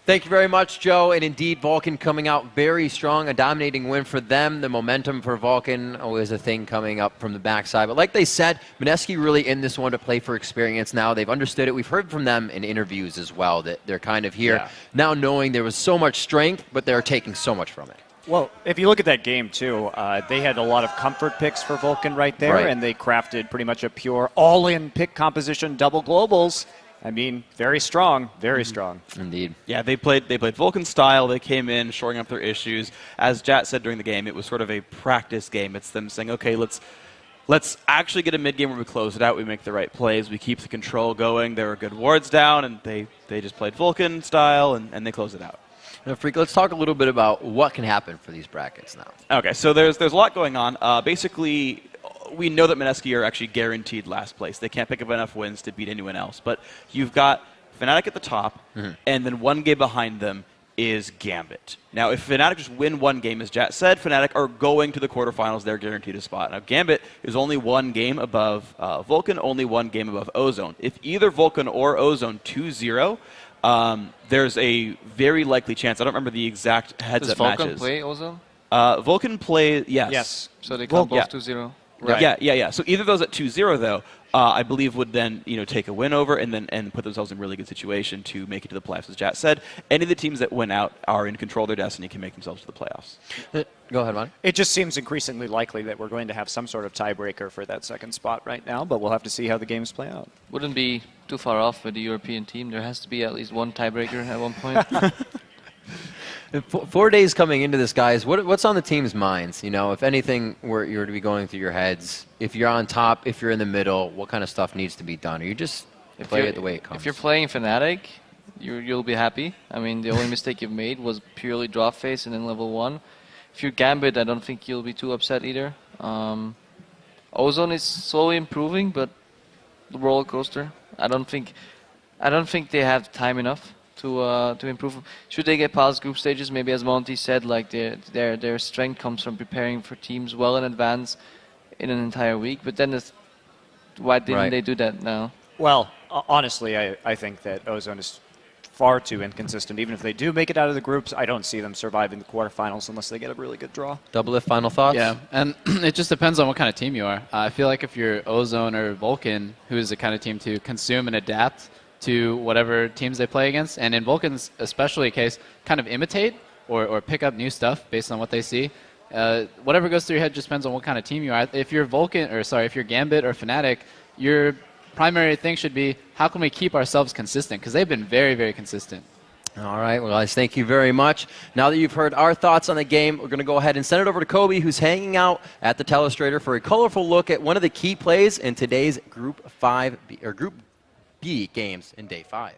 Thank you very much, Joe. And indeed, Vulcun coming out very strong, a dominating win for them. The momentum for Vulcun always a thing coming up from the backside. But like they said, Mineski really in this one to play for experience now. They've understood it. We've heard from them in interviews as well that they're kind of here now knowing there was so much strength, but they're taking so much from it. Well, if you look at that game, too, they had a lot of comfort picks for Vulcun right there, and they crafted pretty much a pure all-in pick composition, double globals. I mean, very strong, very strong. Indeed. Yeah, they played Vulcan style. They came in shoring up their issues. As Jat said during the game, it was sort of a practice game. It's them saying, okay, let's actually get a mid game where we close it out. We make the right plays. We keep the control going. There were good wards down, and they just played Vulcan style, and they closed it out. Now, Freak, let's talk a little bit about what can happen for these brackets now. Okay, so there's a lot going on. Basically, we know that Mineski are actually guaranteed last place. They can't pick up enough wins to beat anyone else. But you've got Fnatic at the top, and then one game behind them is Gambit. Now, if Fnatic just win one game, as Jat said, Fnatic are going to the quarterfinals. They're guaranteed a spot. Now, Gambit is only one game above Vulcan, only one game above Ozone. If either Vulcan or Ozone 2-0, there's a very likely chance. I don't remember the exact heads-up matches. Does Vulcan play Ozone? Vulcan play, yes. Yes. So they come both 2-0? Right. Yeah. So either of those at 2-0, though, I believe would then take a win over and put themselves in a really good situation to make it to the playoffs. As Jat said, any of the teams that win out are in control of their destiny, can make themselves to the playoffs. Go ahead, Ron. It just seems increasingly likely that we're going to have some sort of tiebreaker for that second spot right now, but we'll have to see how the games play out. Wouldn't be too far off with the European team. There has to be at least one tiebreaker at one point. 4 days coming into this, guys, what's on the team's minds? If anything were to be going through your heads, if you're on top, if you're in the middle, what kind of stuff needs to be done? Or you just play it the way it comes? If you're playing Fnatic, you'll be happy. I mean, the only mistake you've made was purely drop phase and then level 1. If you're Gambit, I don't think you'll be too upset either. Ozone is slowly improving, but the roller coaster. I don't think they have time enough to improve. Should they get past group stages, maybe as Monty said, like their strength comes from preparing for teams well in advance in an entire week. But then why didn't they do that now? Well, honestly, I think that Ozone is far too inconsistent. Even if they do make it out of the groups, I don't see them surviving the quarterfinals unless they get a really good draw. Double Lift, final thoughts? Yeah, and it just depends on what kind of team you are. I feel like if you're Ozone or Vulcan, who is the kind of team to consume and adapt to whatever teams they play against, and in Vulcan's especially case, kind of imitate or pick up new stuff based on what they see. Whatever goes through your head just depends on what kind of team you are. If you're if you're Gambit or Fnatic, your primary thing should be, how can we keep ourselves consistent? Because they've been very, very consistent. All right, well, guys, thank you very much. Now that you've heard our thoughts on the game, we're going to go ahead and send it over to Kobe, who's hanging out at the Telestrator for a colorful look at one of the key plays in today's Group B games in Day 5.